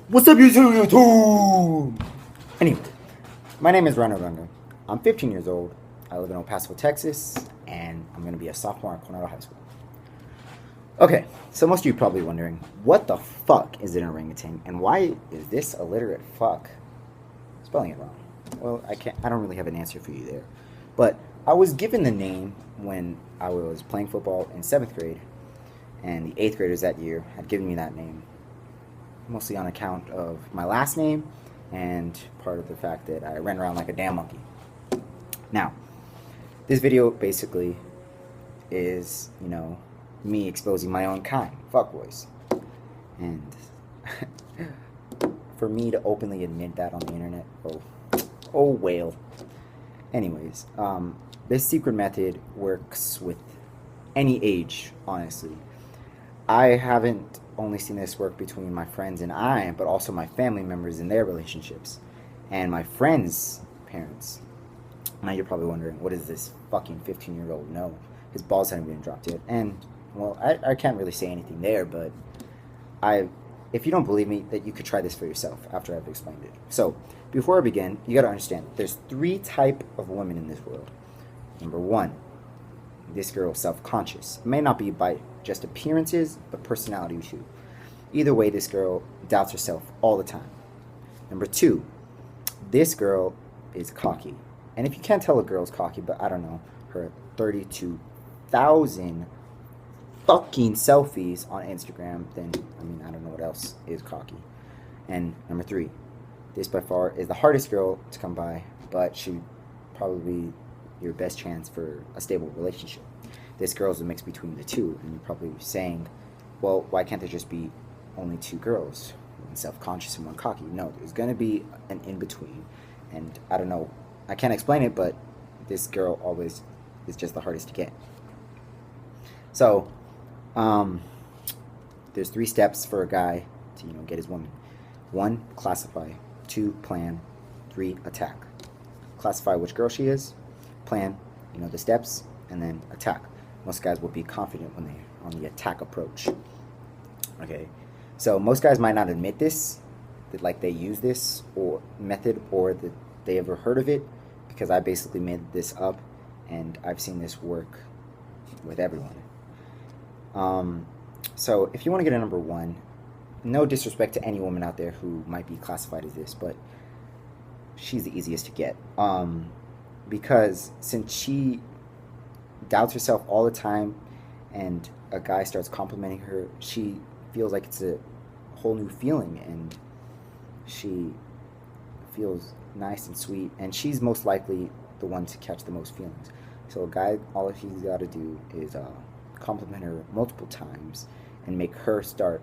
What's up, YouTube? Anyway, my name is Ronald Runner. I'm 15 years old. I live in El Paso, Texas, and I'm going to be a sophomore at Coronado High School. Okay, so most of you are probably wondering, what the fuck is an orangutan, and why is this illiterate fuck spelling it wrong? Well, I don't really have an answer for you there. But I was given the name when I was playing football in 7th grade, and the 8th graders that year had given me that name, mostly on account of my last name and part of the fact that I ran around like a damn monkey. Now, this video basically is, me exposing my own kind, fuckboys. And for me to openly admit that on the internet, oh whale. Anyways, this secret method works with any age, honestly. I haven't only seen this work between my friends and I, but also my family members and their relationships, and my friends' parents. Now you're probably wondering, what does this fucking 15-year-old know? His balls haven't been dropped yet. And, well, I can't really say anything there, but if you don't believe me, that you could try this for yourself after I've explained it. So, before I begin, you gotta understand, there's 3 types of women in this world. Number 1, this girl is self-conscious. It may not be by just appearances, but personality too. Either way, this girl doubts herself all the time. Number 2, this girl is cocky. And if you can't tell a girl's cocky, but I don't know, her 32,000 fucking selfies on Instagram, then, I don't know what else is cocky. And number 3, this by far is the hardest girl to come by, but she probably your best chance for a stable relationship. This girl's a mix between the two, and you're probably saying, well, why can't there just be only 2 girls, one self-conscious and one cocky? No, there's going to be an in-between, and I don't know, I can't explain it, but this girl always is just the hardest to get. So, there's 3 steps for a guy to, get his woman. 1, classify. 2, plan. 3, attack. Classify which girl she is, plan, the steps, and then attack. Most guys will be confident when they're on the attack approach. Okay, so most guys might not admit this, that like they use this or method, or that they ever heard of it, because I basically made this up, and I've seen this work with everyone. So if you want to get a number 1, no disrespect to any woman out there who might be classified as this, but she's the easiest to get. Because since she doubts herself all the time, and a guy starts complimenting her, she feels like it's a whole new feeling, and she feels nice and sweet, and she's most likely the one to catch the most feelings. So a guy, all he's got to do is compliment her multiple times and make her start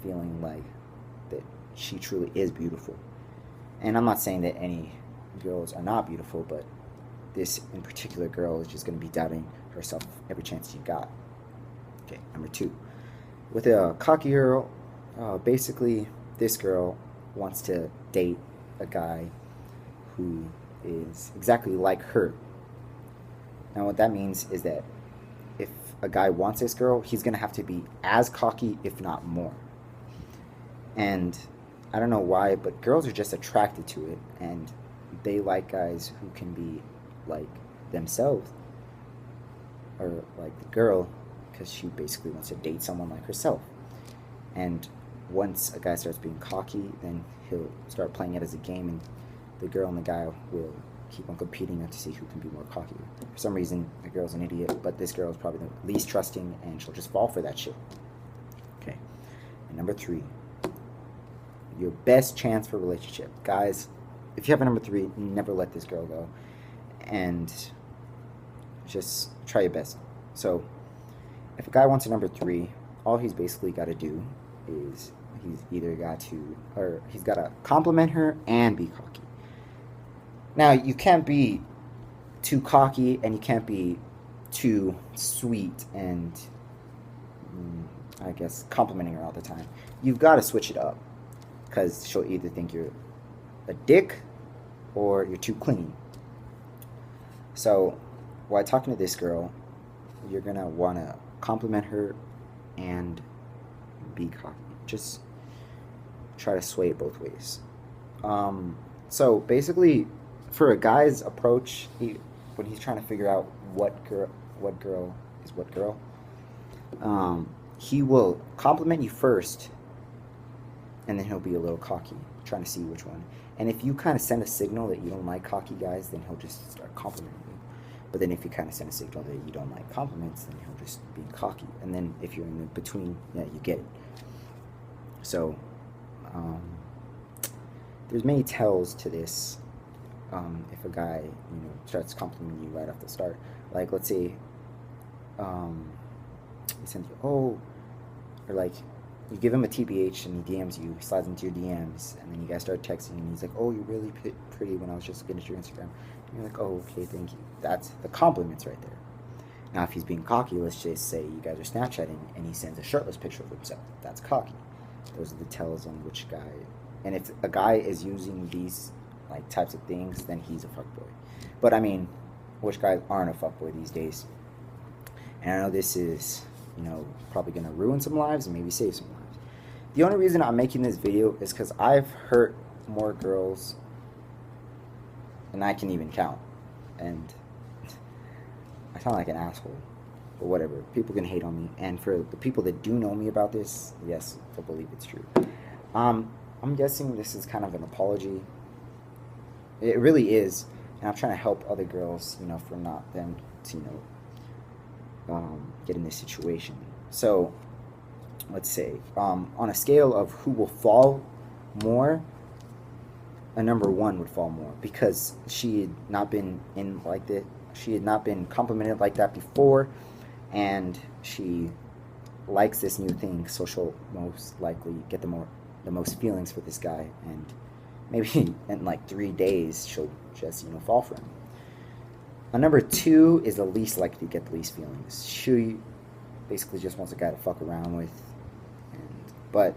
feeling like that she truly is beautiful. And I'm not saying that any girls are not beautiful, but this in particular girl is just going to be doubting herself every chance she got. Okay, number 2. With a cocky girl, basically this girl wants to date a guy who is exactly like her. Now what that means is that if a guy wants this girl, he's going to have to be as cocky, if not more. And I don't know why, but girls are just attracted to it, and they like guys who can be like themselves, or like the girl, because she basically wants to date someone like herself. And once a guy starts being cocky, then he'll start playing it as a game, and the girl and the guy will keep on competing to see who can be more cocky. For some reason, the girl's an idiot, but this girl is probably the least trusting, and she'll just fall for that shit. Okay. And number 3, your best chance for a relationship. Guys, if you have a number 3, never let this girl go, and just try your best. So if a guy wants a number 3, all he's basically got to do is he's got to compliment her and be cocky. Now, you can't be too cocky, and you can't be too sweet and I guess complimenting her all the time. You've got to switch it up, because she'll either think you're a dick or you're too clingy. So while talking to this girl, you're going to want to compliment her and be cocky. Just try to sway it both ways. So basically, for a guy's approach, when he's trying to figure out what girl is what girl, he will compliment you first, and then he'll be a little cocky, trying to see which one. And if you kind of send a signal that you don't like cocky guys, then he'll just start complimenting you. But then if you kind of send a signal that you don't like compliments, then he'll just be cocky. And then if you're in the between, yeah, you get it. So there's many tells to this. If a guy, starts complimenting you right off the start, like let's say he sends you, oh, or like you give him a TBH and he DMs you, he slides into your DMs, and then you guys start texting and he's like, oh, you're really pretty when I was just looking at your Instagram. And you're like, oh, okay, thank you. That's the compliments right there. Now, if he's being cocky, let's just say you guys are Snapchatting and he sends a shirtless picture of himself. That's cocky. Those are the tells on which guy. And if a guy is using these like types of things, then he's a fuckboy. But I mean, which guys aren't a fuckboy these days? And I know this is, probably gonna ruin some lives and maybe save some lives. The only reason I'm making this video is because I've hurt more girls than I can even count. And I sound like an asshole, but whatever. People can hate on me, and for the people that do know me about this, yes, they'll believe it's true. I'm guessing this is kind of an apology. It really is, and I'm trying to help other girls, for not them to, get in this situation. So, let's say, on a scale of who will fall more, a number 1 would fall more, because she had not been in like that. She had not been complimented like that before, and she likes this new thing, so she'll most likely get the most feelings for this guy, and maybe in like 3 days she'll just fall for him. A number 2 is the least likely to get the least feelings. She basically just wants a guy to fuck around with, but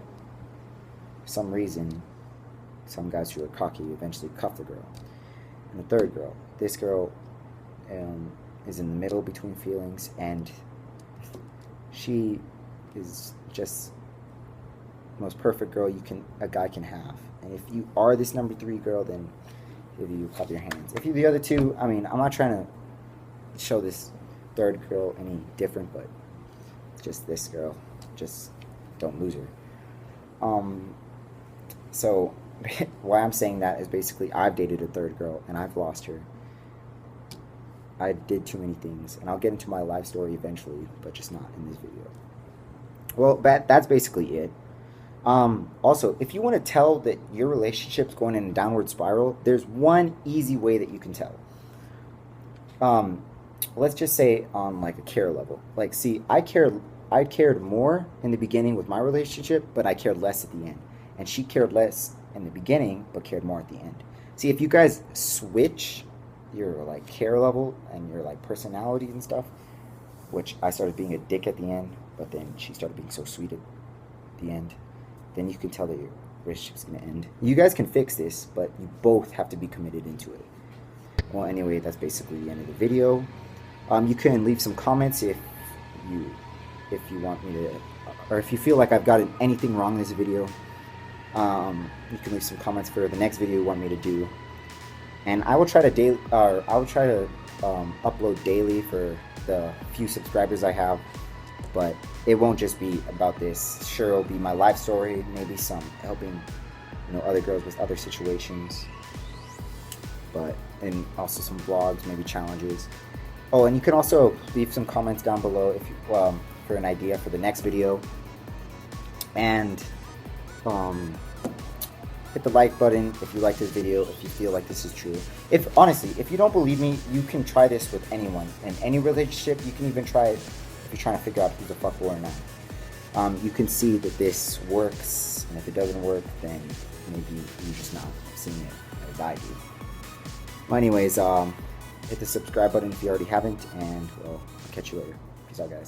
for some reason, some guys who are cocky eventually cuff the girl. And the third girl, this girl is in the middle between feelings, and she is just the most perfect girl a guy can have. And if you are this number 3 girl, then you clap your hands. If you're the other 2, I mean, I'm not trying to show this third girl any different, but just this girl, just don't lose her. So why I'm saying that is basically I've dated a third girl and I've lost her. I did too many things, and I'll get into my life story eventually, but just not in this video. Well, that's basically it. Also, if you want to tell that your relationship's going in a downward spiral, there's one easy way that you can tell. Let's just say on like a care level. Like, see, I cared more in the beginning with my relationship, but I cared less at the end. And she cared less in the beginning, but cared more at the end. See, if you guys switch your like care level and your like personality and stuff, which I started being a dick at the end, but then she started being so sweet at the end, then you can tell that your relationship's gonna end. You guys can fix this, but you both have to be committed into it. Well, anyway, that's basically the end of the video. You can leave some comments if you want me to, or if you feel like I've gotten anything wrong in this video. You can leave some comments for the next video you want me to do, and I will try to upload daily for the few subscribers I have. But it won't just be about this. Sure, it'll be my life story, maybe some helping, other girls with other situations, and also some vlogs, maybe challenges. Oh, and you can also leave some comments down below if you, for an idea for the next video, and hit the like button if you like this video, if you feel like this is true. Honestly, if you don't believe me, you can try this with anyone in any relationship. You can even try it if you're trying to figure out who's a fuckboy or not. You can see that this works, and if it doesn't work, then maybe you're just not seeing it as I do. Well, anyways, hit the subscribe button if you already haven't, and well, I'll catch you later. Peace out, guys.